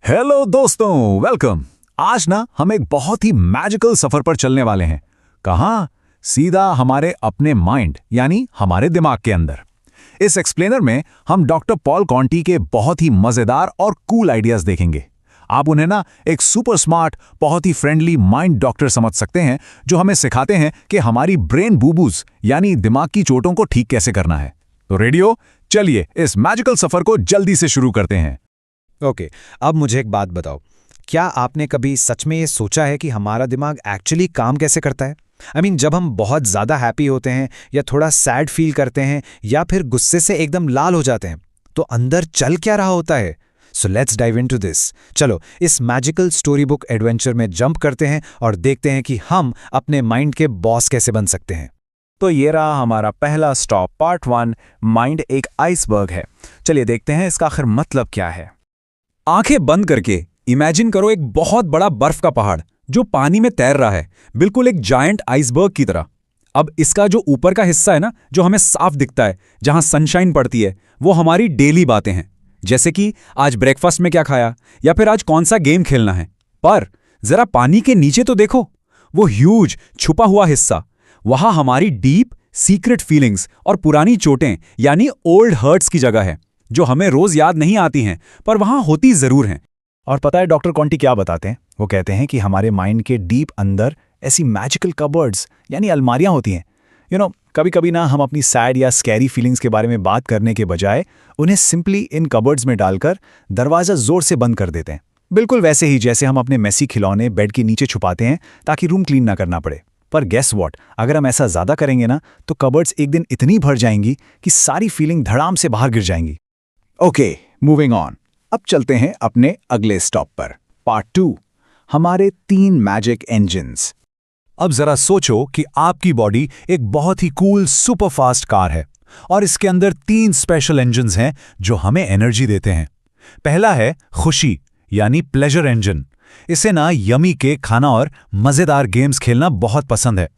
Hello दोस्तों, welcome. आज ना हम एक बहुत ही मैजिकल सफर पर चलने वाले हैं। कहाँ? सीधा हमारे अपने माइंड यानी हमारे दिमाग के अंदर। इस एक्सप्लेनर में हम डॉक्टर पॉल कॉन्टी के बहुत ही मजेदार और कूल आइडियाज देखेंगे। आप उन्हें ना एक सुपर स्मार्ट, बहुत ही फ्रेंडली माइंड डॉक्टर समझ सकते हैं, जो हमें सिखाते हैं कि हमारी ब्रेन बूबूज यानी दिमाग की चोटों को ठीक कैसे करना है। तो रेडियो, चलिए इस मैजिकल सफर को जल्दी से शुरू करते हैं। ओके, अब मुझे एक बात बताओ, क्या आपने कभी सच में ये सोचा है कि हमारा दिमाग एक्चुअली काम कैसे करता है? जब हम बहुत ज़्यादा हैप्पी होते हैं या थोड़ा सैड फील करते हैं या फिर गुस्से से एकदम लाल हो जाते हैं, तो अंदर चल क्या रहा होता है? So let's dive into this. चलो इस मैजिकल स्टोरी बुक एडवेंचर में जंप करते हैं और देखते हैं कि हम अपने माइंड के बॉस कैसे बन सकते हैं। तो ये रहा हमारा पहला स्टॉप, पार्ट 1। माइंड एक आइसबर्ग है। चलिए देखते हैं इसका आखिर मतलब क्या है। आंखें बंद करके इमेजिन करो एक बहुत बड़ा बर्फ का पहाड़ जो पानी में तैर रहा है, बिल्कुल एक जायंट आइसबर्ग की तरह। अब इसका जो ऊपर का हिस्सा है ना, जो हमें साफ दिखता है, जहां सनशाइन पड़ती है, वो हमारी डेली बातें हैं, जैसे कि आज ब्रेकफास्ट में क्या खाया या फिर आज कौन सा गेम खेलना है। पर जरा पानी के नीचे तो देखो, वो ह्यूज छुपा हुआ हिस्सा, वहां हमारी डीप सीक्रेट फीलिंग्स और पुरानी चोटें यानी ओल्ड हर्ट्स की जगह है, जो हमें रोज याद नहीं आती हैं पर वहां होती जरूर हैं। और पता है डॉक्टर कॉन्टी क्या बताते हैं? वो कहते हैं कि हमारे माइंड के डीप अंदर ऐसी मैजिकल कबर्ड्स यानी अलमारियां होती हैं। कभी कभी ना हम अपनी सैड या स्कैरी फीलिंग्स के बारे में बात करने के बजाय उन्हें सिंपली इन कबर्ड्स में डालकर दरवाजा जोर से बंद कर देते हैं, बिल्कुल वैसे ही जैसे हम अपने मेसी खिलौने बेड के नीचे छुपाते हैं ताकि रूम क्लीन ना करना पड़े। पर गेस व्हाट, अगर हम ऐसा ज्यादा करेंगे ना, तो कबर्ड्स एक दिन इतनी भर जाएंगी कि सारी फीलिंग धड़ाम से बाहर गिर जाएंगी। Okay, moving on. अब चलते हैं अपने अगले स्टॉप पर, पार्ट 2, हमारे 3 मैजिक इंजन्स। अब जरा सोचो कि आपकी बॉडी एक बहुत ही कूल सुपर फास्ट कार है और इसके अंदर 3 स्पेशल इंजन्स हैं जो हमें एनर्जी देते हैं। पहला है खुशी यानी प्लेजर इंजन। इसे ना यमी केक खाना और मजेदार गेम्स खेलना बहुत पसंद है।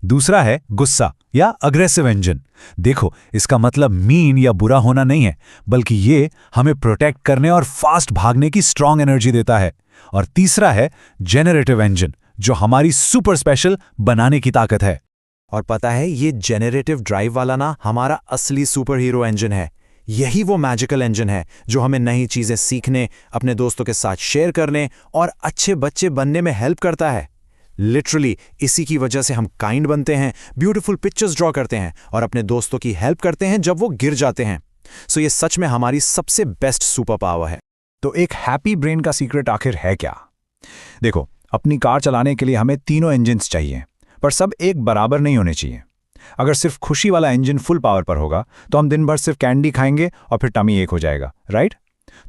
दूसरा है गुस्सा या अग्रेसिव इंजन। देखो, इसका मतलब मीन या बुरा होना नहीं है, बल्कि ये हमें प्रोटेक्ट करने और फास्ट भागने की स्ट्रांग एनर्जी देता है। और तीसरा है जेनरेटिव इंजन, जो हमारी सुपर स्पेशल बनाने की ताकत है। और पता है, ये जेनरेटिव ड्राइव वाला ना हमारा असली सुपर हीरो इंजन है। यही वो मैजिकल इंजन है जो हमें नई चीजें सीखने, अपने दोस्तों के साथ शेयर करने और अच्छे बच्चे बनने में हेल्प करता है। लिटरली इसी की वजह से हम काइंड बनते हैं, ब्यूटीफुल पिक्चर्स ड्रॉ करते हैं और अपने दोस्तों की हेल्प करते हैं जब वो गिर जाते हैं। सो ये सच में हमारी सबसे बेस्ट सुपर पावर है। तो एक हैप्पी ब्रेन का सीक्रेट आखिर है क्या? देखो, अपनी कार चलाने के लिए हमें तीनों इंजन्स चाहिए, पर सब एक बराबर नहीं होने चाहिए। अगर सिर्फ खुशी वाला इंजन फुल पावर पर होगा तो हम दिन भर सिर्फ कैंडी खाएंगे और फिर टमी एक हो जाएगा, राइट?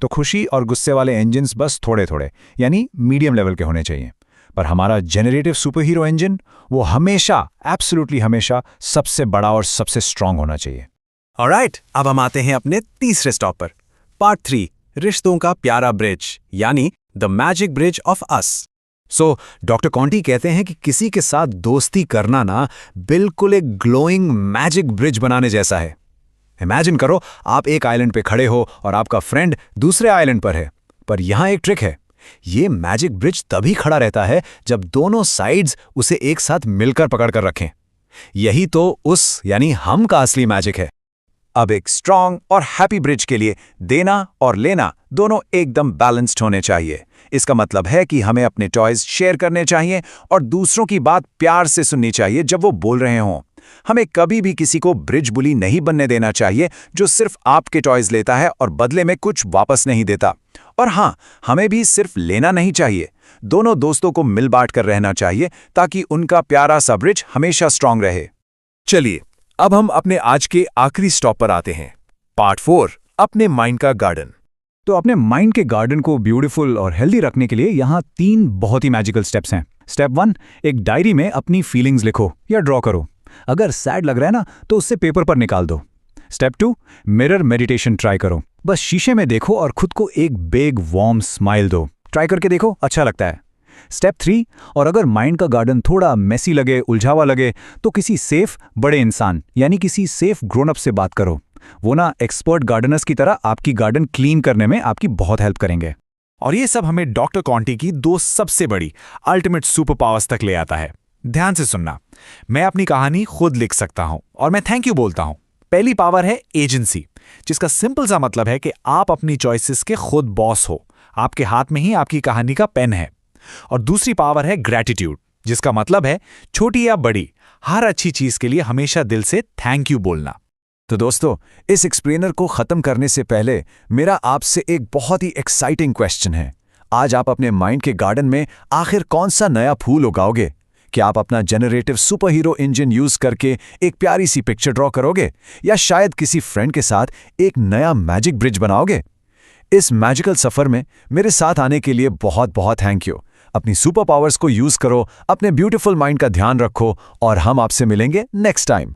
तो खुशी और गुस्से वाले इंजन्स बस थोड़े थोड़े यानी मीडियम लेवल के होने चाहिए। पर हमारा जेनरेटिव सुपर हीरो इंजन, वो हमेशा, एब्सोल्युटली हमेशा सबसे बड़ा और सबसे स्ट्रांग होना चाहिए। ऑलराइट, अब हम आते हैं अपने तीसरे स्टॉप पर, पार्ट 3, रिश्तों का प्यारा ब्रिज यानी the magic bridge of us. So doctor Conti कहते हैं कि किसी के साथ दोस्ती करना ना बिल्कुल एक ग्लोइंग मैजिक ब्रिज बनाने जैसा है। इमेजिन करो, आप एक आइलैंड पे खड़े हो और आपका फ्रेंड दूसरे आइलैंड पर है। पर यहां एक ट्रिक है। ये मैजिक ब्रिज तभी खड़ा रहता है जब दोनों साइड्स उसे एक साथ मिलकर पकड़कर रखें। यही तो उस यानी हम का असली मैजिक है। अब एक स्ट्रांग और हैप्पी ब्रिज के लिए देना और लेना दोनों एकदम बैलेंस्ड होने चाहिए। इसका मतलब है कि हमें अपने टॉयज शेयर करने चाहिए और दूसरों की बात प्यार से सुननी चाहिए जब वो बोल रहे हों। हमें कभी भी किसी को ब्रिज बुली नहीं बनने देना चाहिए, जो सिर्फ आपके टॉयज लेता है और बदले में कुछ वापस नहीं देता। और हाँ, हमें भी सिर्फ लेना नहीं चाहिए, दोनों दोस्तों को मिल बांट कर रहना चाहिए ताकि उनका प्यारा सा ब्रिज हमेशा स्ट्रांग रहे। चलिए अब हम अपने आज के आखिरी स्टॉप पर आते हैं, पार्ट 4, अपने माइंड का गार्डन। तो अपने माइंड के गार्डन को ब्यूटीफुल और हेल्दी रखने के लिए यहाँ 3 बहुत ही मैजिकल स्टेप्स हैं। स्टेप 1, एक डायरी में अपनी फीलिंग्स लिखो या ड्रॉ करो। अगर सैड लग रहा है ना, तो उससे पेपर पर निकाल दो। स्टेप 2, मिरर मेडिटेशन ट्राई करो। बस शीशे में देखो और खुद को एक बिग वार्म स्माइल दो। ट्राई करके देखो, अच्छा लगता है। स्टेप 3, और अगर माइंड का गार्डन थोड़ा मेसी लगे, उलझावा लगे, तो किसी सेफ बड़े इंसान यानी किसी सेफ ग्रोन अप से बात करो। वो ना एक्सपर्ट गार्डनर्स की तरह आपकी गार्डन क्लीन करने में आपकी बहुत हेल्प करेंगे। और ये सब हमें डॉक्टर कॉन्टी की 2 सबसे बड़ी अल्टीमेट सुपर पावर्स तक ले आता है। ध्यान से सुनना, मैं अपनी कहानी खुद लिख सकता हूं और मैं थैंक यू बोलता हूं। पहली पावर है एजेंसी, जिसका सिंपल सा मतलब है कि आप अपनी चॉइसेस के खुद बॉस हो, आपके हाथ में ही आपकी कहानी का पेन है। और दूसरी पावर है ग्रैटिट्यूड, जिसका मतलब है छोटी या बड़ी हर अच्छी चीज के लिए हमेशा दिल से थैंक यू बोलना। तो दोस्तों, इस एक्सप्लेनर को खत्म करने से पहले मेरा आपसे एक बहुत ही एक्साइटिंग क्वेश्चन है। आज आप अपने माइंड के गार्डन में आखिर कौन सा नया फूल उगाओगे? क्या आप अपना generative super hero engine use करके एक प्यारी सी पिक्चर ड्रॉ करोगे, या शायद किसी फ्रेंड के साथ एक नया मैजिक ब्रिज बनाओगे? इस मैजिकल सफर में मेरे साथ आने के लिए बहुत बहुत थैंक यू। अपनी सुपर पावर्स को यूज करो, अपने ब्यूटीफुल माइंड का ध्यान रखो और हम आपसे मिलेंगे नेक्स्ट टाइम।